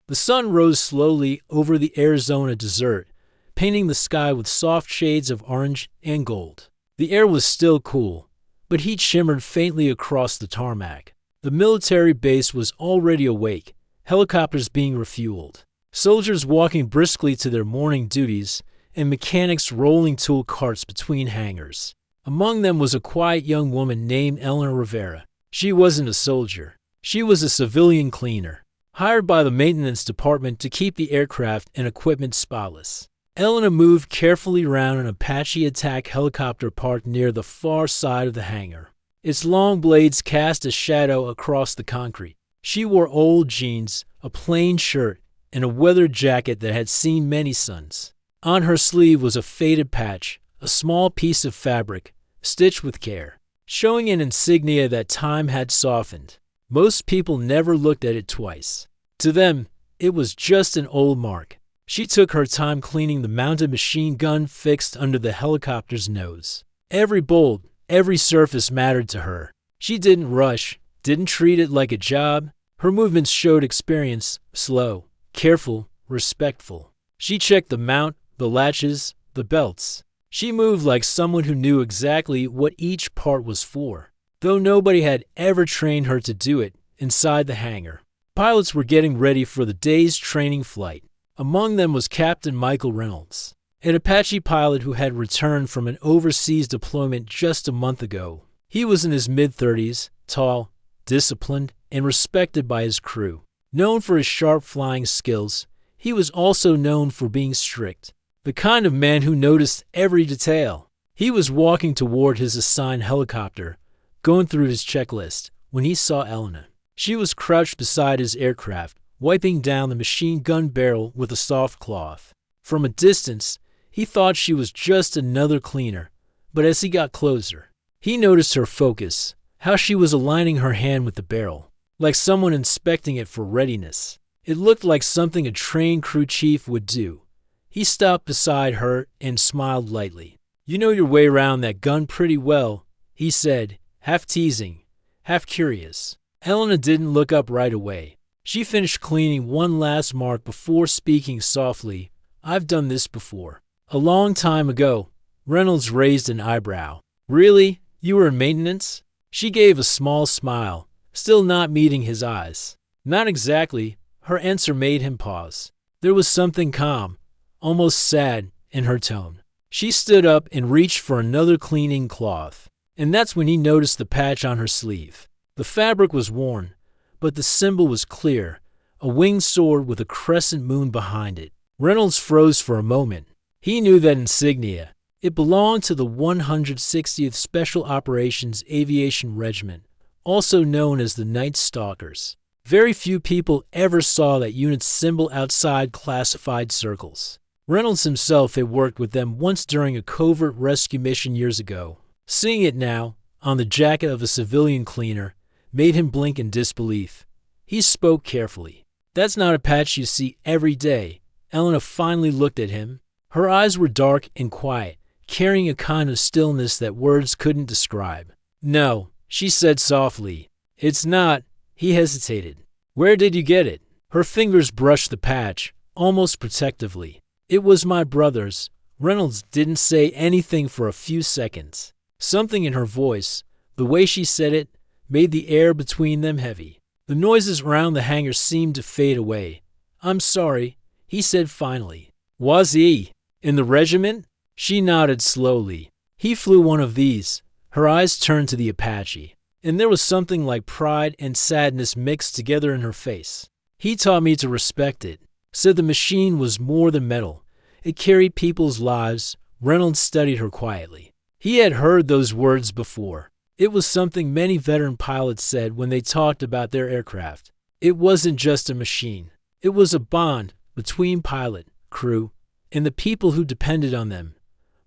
The sun rose slowly over the Arizona desert, painting the sky with soft shades of orange and gold. The air was still cool, but heat shimmered faintly across the tarmac. The military base was already awake, helicopters being refueled, soldiers walking briskly to their morning duties, and mechanics rolling tool carts between hangars. Among them was a quiet young woman named Eleanor Rivera. She wasn't a soldier. She was a civilian cleaner, hired by the maintenance department to keep the aircraft and equipment spotless. Eleanor moved carefully around an Apache attack helicopter parked near the far side of the hangar. Its long blades cast a shadow across the concrete. She wore old jeans, a plain shirt, and a weathered jacket that had seen many suns. On her sleeve was a faded patch, a small piece of fabric, stitched with care, showing an insignia that time had softened. Most people never looked at it twice. To them, it was just an old mark. She took her time cleaning the mounted machine gun fixed under the helicopter's nose. Every bolt, every surface mattered to her. She didn't rush, didn't treat it like a job. Her movements showed experience, slow, careful, respectful. She checked the mount, the latches, the belts. She moved like someone who knew exactly what each part was for, though nobody had ever trained her to do it inside the hangar. Pilots were getting ready for the day's training flight. Among them was Captain Michael Reynolds, an Apache pilot who had returned from an overseas deployment just a month ago. He was in his mid-30s, tall, disciplined, and respected by his crew. Known for his sharp flying skills, he was also known for being strict, the kind of man who noticed every detail. He was walking toward his assigned helicopter, going through his checklist, when he saw Eleanor. She was crouched beside his aircraft, wiping down the machine gun barrel with a soft cloth. From a distance, he thought she was just another cleaner, but as he got closer, he noticed her focus, how she was aligning her hand with the barrel, like someone inspecting it for readiness. It looked like something a trained crew chief would do. He stopped beside her and smiled lightly. "You know your way around that gun pretty well," he said, half teasing, half curious. Eleanor didn't look up right away. She finished cleaning one last mark before speaking softly. "I've done this before. A long time ago." Reynolds raised an eyebrow. "Really? You were in maintenance?" She gave a small smile, still not meeting his eyes. "Not exactly." Her answer made him pause. There was something calm, almost sad, in her tone. She stood up and reached for another cleaning cloth, and that's when he noticed the patch on her sleeve. The fabric was worn, but the symbol was clear, a winged sword with a crescent moon behind it. Reynolds froze for a moment. He knew that insignia. It belonged to the 160th Special Operations Aviation Regiment, also known as the Night Stalkers. Very few people ever saw that unit's symbol outside classified circles. Reynolds himself had worked with them once during a covert rescue mission years ago. Seeing it now, on the jacket of a civilian cleaner, made him blink in disbelief. He spoke carefully. "That's not a patch you see every day." Eleanor finally looked at him. Her eyes were dark and quiet, carrying a kind of stillness that words couldn't describe. "No," she said softly. "It's not." He hesitated. "Where did you get it?" Her fingers brushed the patch, almost protectively. "It was my brother's." Reynolds didn't say anything for a few seconds. Something in her voice, the way she said it, made the air between them heavy. The noises around the hangar seemed to fade away. "I'm sorry," he said finally. "Was he in the regiment?" She nodded slowly. "He flew one of these." Her eyes turned to the Apache, and there was something like pride and sadness mixed together in her face. "He taught me to respect it. Said the machine was more than metal. It carried people's lives." Reynolds studied her quietly. He had heard those words before. It was something many veteran pilots said when they talked about their aircraft. It wasn't just a machine. It was a bond between pilot, crew, and the people who depended on them.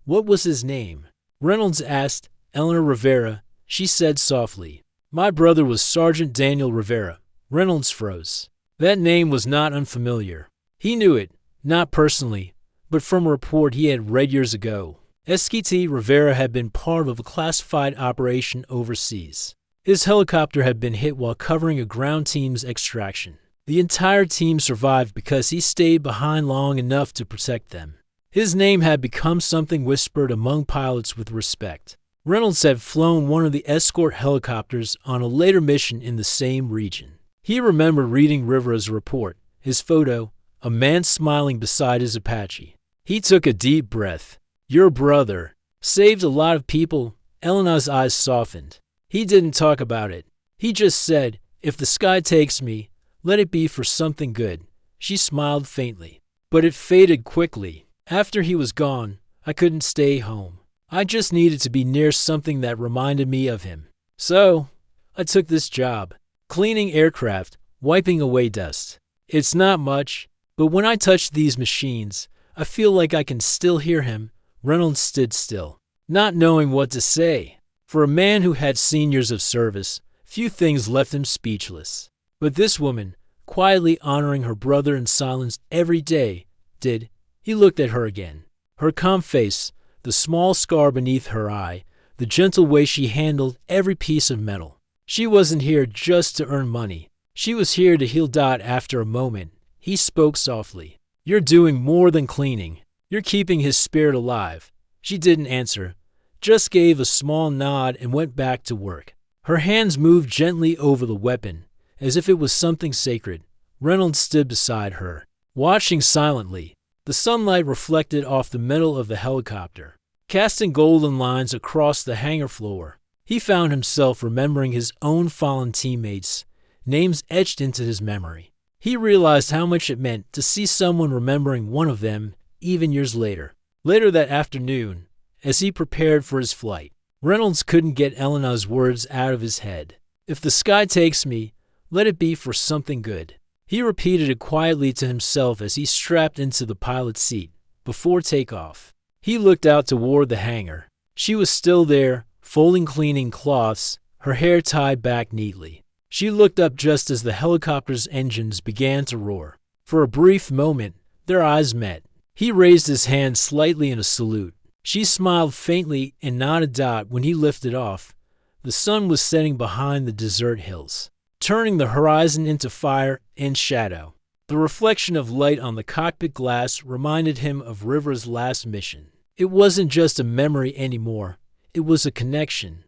"What was his name?" Reynolds asked. "Eleanor Rivera," she said softly. "My brother was Sergeant Daniel Rivera." Reynolds froze. That name was not unfamiliar. He knew it, not personally, but from a report he had read years ago. SKT Rivera had been part of a classified operation overseas. His helicopter had been hit while covering a ground team's extraction. The entire team survived because he stayed behind long enough to protect them. His name had become something whispered among pilots with respect. Reynolds had flown one of the escort helicopters on a later mission in the same region. He remembered reading Rivera's report, his photo, a man smiling beside his Apache. He took a deep breath. Your brother saved a lot of people. Elena's eyes softened. He didn't talk about it. He just said, if the sky takes me, let it be for something good. She smiled faintly. But it faded quickly. After he was gone, I couldn't stay home. I just needed to be near something that reminded me of him. So, I took this job. Cleaning aircraft, wiping away dust. It's not much, but when I touch these machines, I feel like I can still hear him. Reynolds stood still, not knowing what to say. For a man who had seen years of service, few things left him speechless. But this woman, quietly honoring her brother in silence every day, did. He looked at her again. Her calm face, the small scar beneath her eye, the gentle way she handled every piece of metal. She wasn't here just to earn money. She was here to heal. After a moment, he spoke softly. You're doing more than cleaning. You're keeping his spirit alive. She didn't answer, just gave a small nod and went back to work. Her hands moved gently over the weapon, as if it was something sacred. Reynolds stood beside her, watching silently. The sunlight reflected off the metal of the helicopter, casting golden lines across the hangar floor. He found himself remembering his own fallen teammates, names etched into his memory. He realized how much it meant to see someone remembering one of them, even years later. Later that afternoon, as he prepared for his flight, Reynolds couldn't get Elena's words out of his head. If the sky takes me, let it be for something good. He repeated it quietly to himself as he strapped into the pilot's seat. Before takeoff, he looked out toward the hangar. She was still there, folding cleaning cloths, her hair tied back neatly. She looked up just as the helicopter's engines began to roar. For a brief moment, their eyes met. He raised his hand slightly in a salute. She smiled faintly and nodded. When he lifted off, the sun was setting behind the desert hills, turning the horizon into fire and shadow. The reflection of light on the cockpit glass reminded him of Rivera's last mission. It wasn't just a memory anymore. It was a connection.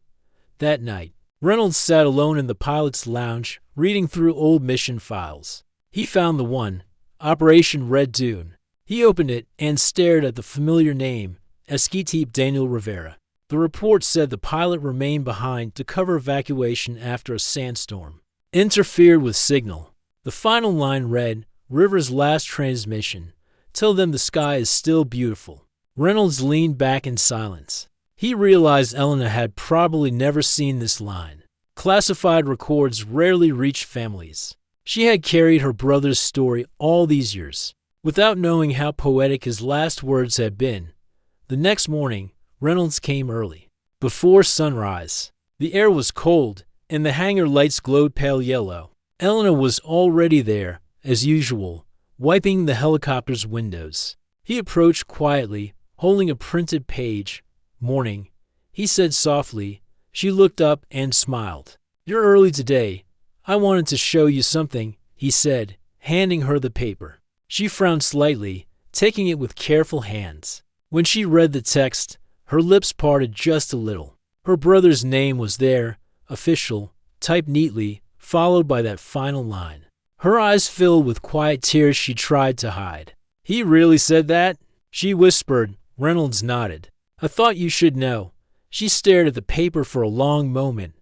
That night, Reynolds sat alone in the pilot's lounge, reading through old mission files. He found the one, Operation Red Dune. He opened it and stared at the familiar name, Esquitip Daniel Rivera. The report said the pilot remained behind to cover evacuation after a sandstorm interfered with signal. The final line read, Rivera's last transmission. Tell them the sky is still beautiful. Reynolds leaned back in silence. He realized Elena had probably never seen this line. Classified records rarely reach families. She had carried her brother's story all these years, without knowing how poetic his last words had been. The next morning, Reynolds came early. Before sunrise, the air was cold, and the hangar lights glowed pale yellow. Elena was already there, as usual, wiping the helicopter's windows. He approached quietly, holding a printed page. Morning, he said softly. She looked up and smiled. You're early today. I wanted to show you something, he said, handing her the paper. She frowned slightly, taking it with careful hands. When she read the text, her lips parted just a little. Her brother's name was there, official, typed neatly, followed by that final line. Her eyes filled with quiet tears she tried to hide. He really said that? She whispered. Reynolds nodded. I thought you should know. She stared at the paper for a long moment,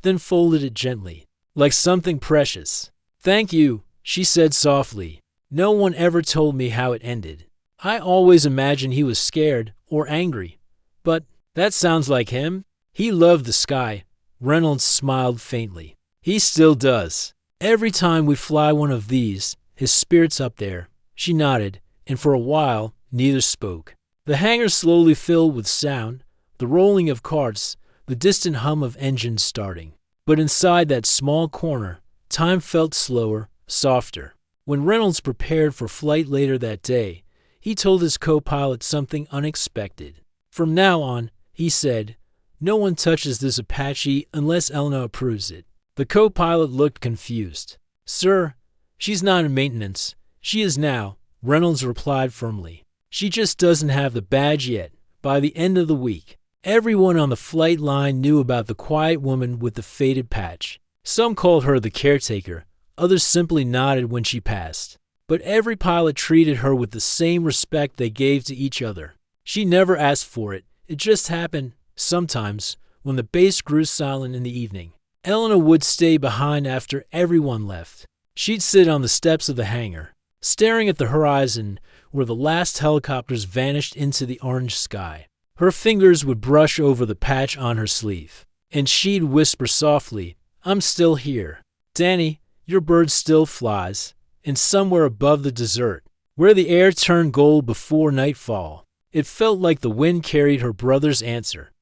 then folded it gently, like something precious. Thank you, she said softly. No one ever told me how it ended. I always imagined he was scared or angry. But that sounds like him. He loved the sky. Reynolds smiled faintly. He still does. Every time we fly one of these, his spirit's up there. She nodded, and for a while, neither spoke. The hangar slowly filled with sound, the rolling of carts, the distant hum of engines starting. But inside that small corner, time felt slower, softer. When Reynolds prepared for flight later that day, he told his co-pilot something unexpected. From now on, he said, no one touches this Apache unless Elena approves it. The co-pilot looked confused. Sir, She's not in maintenance. She is now, Reynolds replied firmly. She just doesn't have the badge yet. By the end of the week, everyone on the flight line knew about the quiet woman with the faded patch. Some called her the caretaker, others simply nodded when she passed. But every pilot treated her with the same respect they gave to each other. She never asked for it. It just happened. Sometimes, when the base grew silent in the evening, Elena would stay behind after everyone left. She'd sit on the steps of the hangar, staring at the horizon where the last helicopters vanished into the orange sky. Her fingers would brush over the patch on her sleeve, and she'd whisper softly, "I'm still here. Danny, your bird still flies." And somewhere above the desert, where the air turned gold before nightfall, it felt like the wind carried her brother's answer.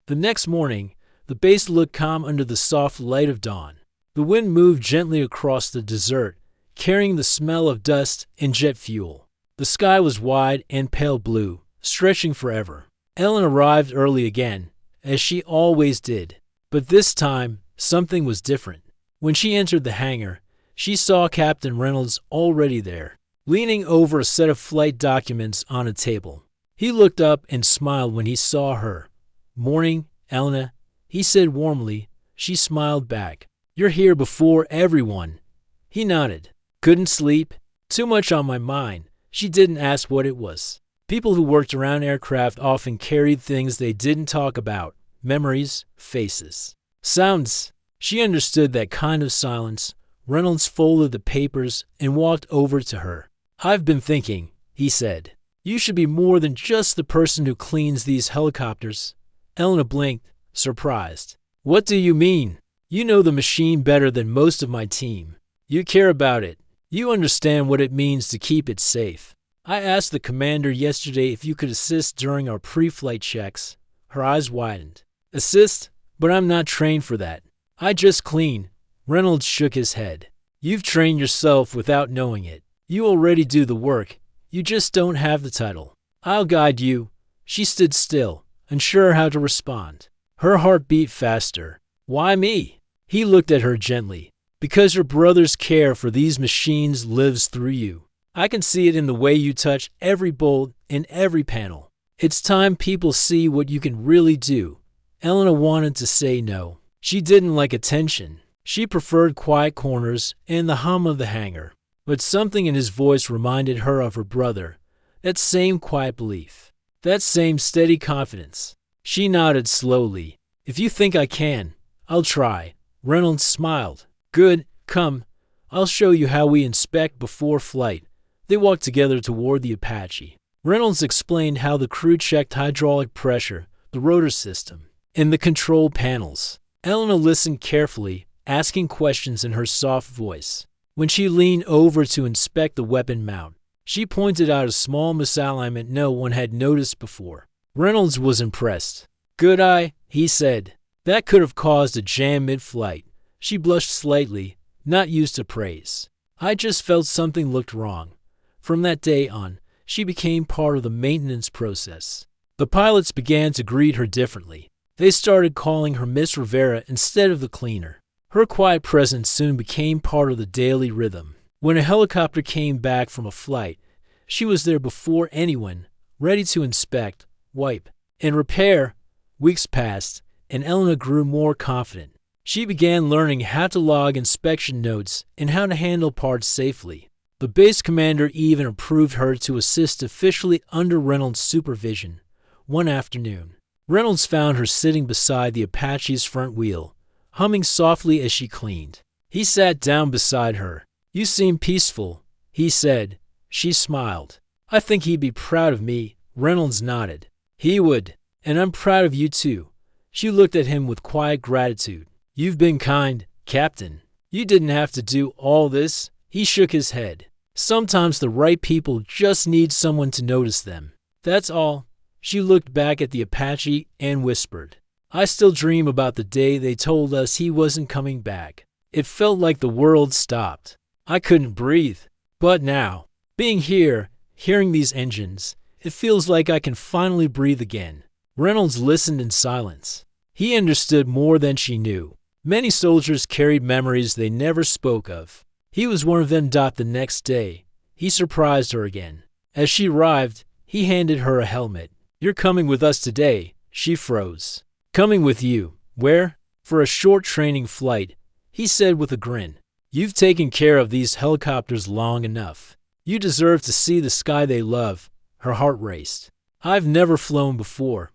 The next morning, the base looked calm under the soft light of dawn. The wind moved gently across the desert, carrying the smell of dust and jet fuel. The sky was wide and pale blue, stretching forever. Ellen arrived early again, as she always did. But this time, something was different. When she entered the hangar, she saw Captain Reynolds already there, leaning over a set of flight documents on a table. He looked up and smiled when he saw her. "Morning, Elena," he said warmly. She smiled back. "You're here before everyone." He nodded. "Couldn't sleep? Too much on my mind." She didn't ask what it was. People who worked around aircraft often carried things they didn't talk about: memories, faces, sounds. She understood that kind of silence. Reynolds folded the papers and walked over to her. "I've been thinking," he said. "You should be more than just the person who cleans these helicopters." Elena blinked, surprised. "What do you mean? You know the machine better than most of my team. You care about it. You understand what it means to keep it safe. I asked the commander yesterday if you could assist during our pre-flight checks." Her eyes widened. "Assist? But I'm not trained for that. I just clean." Reynolds shook his head. "You've trained yourself without knowing it. You already do the work. You just don't have the title. I'll guide you." She stood still, unsure how to respond. Her heart beat faster. "Why me?" He looked at her gently. "Because your brother's care for these machines lives through you. I can see it in the way you touch every bolt and every panel. It's time people see what you can really do." Elena wanted to say no. She didn't like attention. She preferred quiet corners and the hum of the hangar. But something in his voice reminded her of her brother. That same quiet belief. That same steady confidence. She nodded slowly. "If you think I can, I'll try." Reynolds smiled. "Good, come. I'll show you how we inspect before flight." They walked together toward the Apache. Reynolds explained how the crew checked hydraulic pressure, the rotor system, and the control panels. Elena listened carefully, asking questions in her soft voice. When she leaned over to inspect the weapon mount, she pointed out a small misalignment no one had noticed before. Reynolds was impressed. "Good eye," he said. "That could have caused a jam mid-flight." She blushed slightly, not used to praise. "I just felt something looked wrong." From that day on, she became part of the maintenance process. The pilots began to greet her differently. They started calling her Miss Rivera instead of the cleaner. Her quiet presence soon became part of the daily rhythm. When a helicopter came back from a flight, she was there before anyone, ready to inspect, wipe, and repair. Weeks passed, and Elena grew more confident. She began learning how to log inspection notes and how to handle parts safely. The base commander even approved her to assist officially under Reynolds' supervision. One afternoon, Reynolds found her sitting beside the Apache's front wheel, humming softly as she cleaned. He sat down beside her. "You seem peaceful," he said. She smiled. "I think he'd be proud of me." Reynolds nodded. "He would. And I'm proud of you too." She looked at him with quiet gratitude. "You've been kind, Captain. You didn't have to do all this." He shook his head. "Sometimes the right people just need someone to notice them. That's all." She looked back at the Apache and whispered, "I still dream about the day they told us he wasn't coming back. It felt like the world stopped. I couldn't breathe. But now, being here, hearing these engines, it feels like I can finally breathe again." Reynolds listened in silence. He understood more than she knew. Many soldiers carried memories they never spoke of. He was one of them. The next day, he surprised her again. As she arrived, he handed her a helmet. "You're coming with us today," she froze. "Coming with you? Where?" "For a short training flight," he said with a grin. "You've taken care of these helicopters long enough. You deserve to see the sky they love." Her heart raced. "I've never flown before."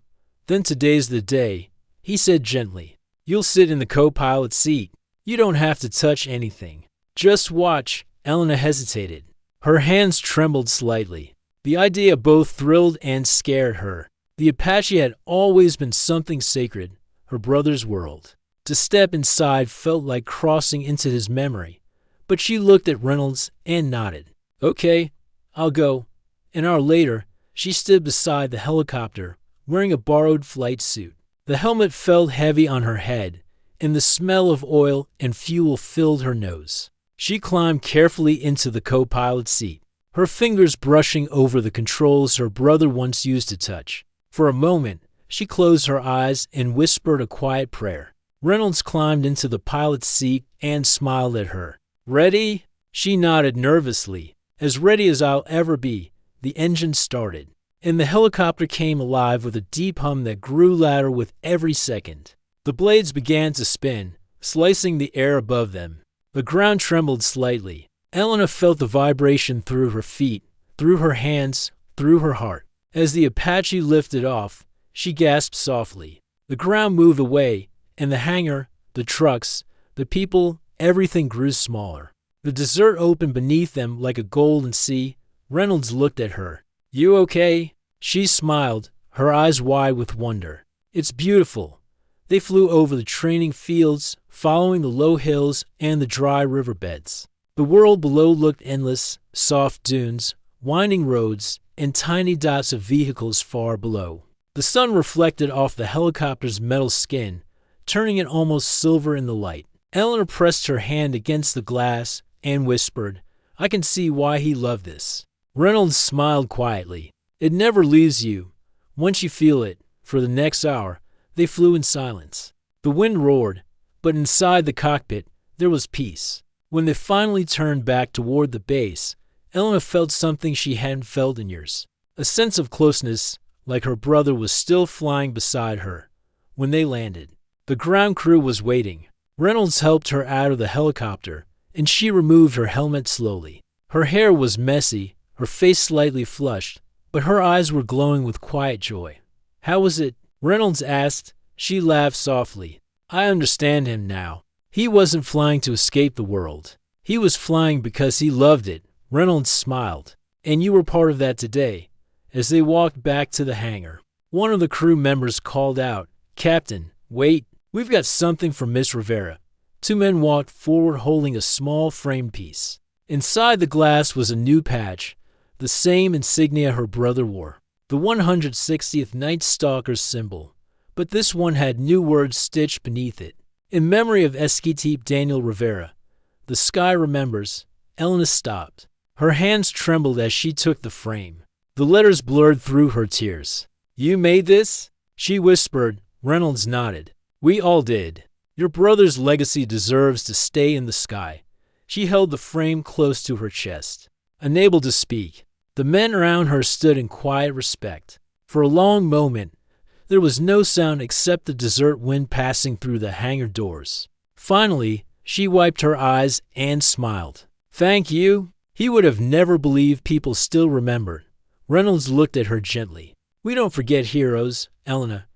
"Then today's the day," he said gently. "You'll sit in the co-pilot seat. You don't have to touch anything. Just watch." Elena hesitated. Her hands trembled slightly. The idea both thrilled and scared her. The Apache had always been something sacred, her brother's world. To step inside felt like crossing into his memory, but she looked at Reynolds and nodded. "Okay, I'll go." An hour later, she stood beside the helicopter, wearing a borrowed flight suit. The helmet felt heavy on her head, and the smell of oil and fuel filled her nose. She climbed carefully into the co-pilot seat, her fingers brushing over the controls her brother once used to touch. For a moment, she closed her eyes and whispered a quiet prayer. Reynolds climbed into the pilot's seat and smiled at her. "Ready?" She nodded nervously. "As ready as I'll ever be." The engine started, and the helicopter came alive with a deep hum that grew louder with every second. The blades began to spin, slicing the air above them. The ground trembled slightly. Elena felt the vibration through her feet, through her hands, through her heart. As the Apache lifted off, she gasped softly. The ground moved away, and the hangar, the trucks, the people, everything grew smaller. The desert opened beneath them like a golden sea. Reynolds looked at her. "You okay?" She smiled, her eyes wide with wonder. "It's beautiful." They flew over the training fields, following the low hills and the dry riverbeds. The world below looked endless, soft dunes, winding roads, and tiny dots of vehicles far below. The sun reflected off the helicopter's metal skin, turning it almost silver in the light. Eleanor pressed her hand against the glass and whispered, "I can see why he loved this." Reynolds smiled quietly. "It never leaves you. Once you feel it." For the next hour, they flew in silence. The wind roared, but inside the cockpit, there was peace. When they finally turned back toward the base, Eleanor felt something she hadn't felt in years. A sense of closeness, like her brother was still flying beside her. When they landed, the ground crew was waiting. Reynolds helped her out of the helicopter, and she removed her helmet slowly. Her hair was messy, her face slightly flushed, but her eyes were glowing with quiet joy. "How was it?" Reynolds asked. She laughed softly. "I understand him now. He wasn't flying to escape the world. He was flying because he loved it." Reynolds smiled. "And you were part of that today." As they walked back to the hangar, one of the crew members called out, "Captain, wait, we've got something for Miss Rivera." Two men walked forward holding a small frame piece. Inside the glass was a new patch, the same insignia her brother wore, the 160th Night Stalker's symbol, but this one had new words stitched beneath it. "In memory of Esquitip Daniel Rivera, the sky remembers." Elena stopped. Her hands trembled as she took the frame. The letters blurred through her tears. "You made this?" she whispered. Reynolds nodded. "We all did. Your brother's legacy deserves to stay in the sky." She held the frame close to her chest, unable to speak. The men around her stood in quiet respect. For a long moment, there was no sound except the desert wind passing through the hangar doors. Finally, she wiped her eyes and smiled. "Thank you." He would have never believed people still remembered. Reynolds looked at her gently. "We don't forget heroes, Elena.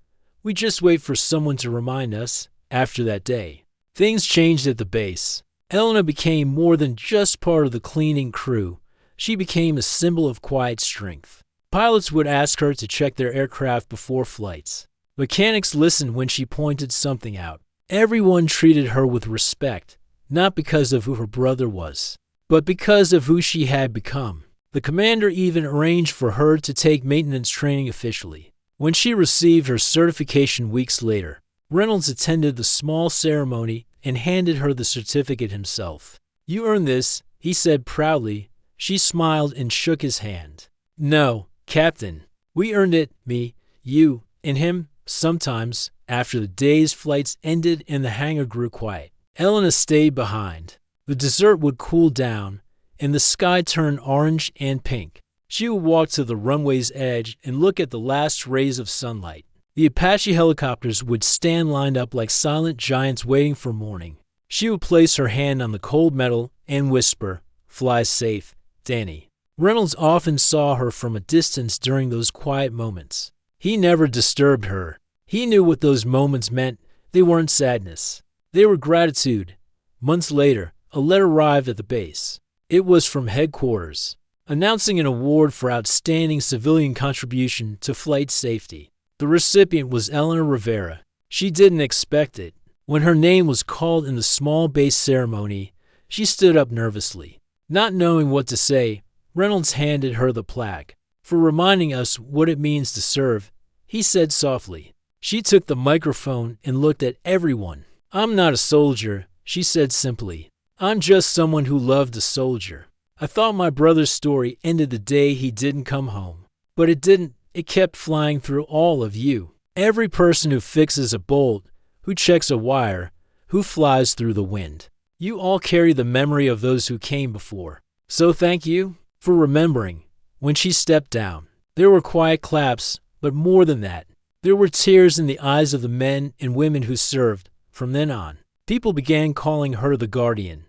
We just wait for someone to remind us." After that day, things changed at the base. Elena became more than just part of the cleaning crew. She became a symbol of quiet strength. Pilots would ask her to check their aircraft before flights. Mechanics listened when she pointed something out. Everyone treated her with respect, not because of who her brother was, but because of who she had become. The commander even arranged for her to take maintenance training officially. When she received her certification weeks later, Reynolds attended the small ceremony and handed her the certificate himself. "You earned this," he said proudly. She smiled and shook his hand. "No, Captain. We earned it, me, you, and him." Sometimes, after the day's flights ended and the hangar grew quiet, Elena stayed behind. The dessert would cool down, and the sky turn orange and pink. She would walk to the runway's edge and look at the last rays of sunlight. The Apache helicopters would stand lined up like silent giants waiting for morning. She would place her hand on the cold metal and whisper, "Fly safe, Danny." Reynolds often saw her from a distance during those quiet moments. He never disturbed her. He knew what those moments meant. They weren't sadness. They were gratitude. Months later, a letter arrived at the base. It was from headquarters, announcing an award for outstanding civilian contribution to flight safety. The recipient was Eleanor Rivera. She didn't expect it. When her name was called in the small base ceremony, she stood up nervously. Not knowing what to say, Reynolds handed her the plaque. "For reminding us what it means to serve," he said softly. She took the microphone and looked at everyone. "I'm not a soldier," she said simply. "I'm just someone who loved a soldier. I thought my brother's story ended the day he didn't come home. But it didn't. It kept flying through all of you. Every person who fixes a bolt, who checks a wire, who flies through the wind. You all carry the memory of those who came before. So thank you for remembering." When she stepped down, there were quiet claps, but more than that, there were tears in the eyes of the men and women who served. From then on, people began calling her the Guardian,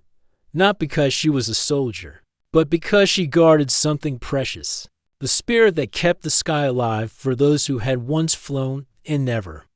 not because she was a soldier, but because she guarded something precious, the spirit that kept the sky alive for those who had once flown and never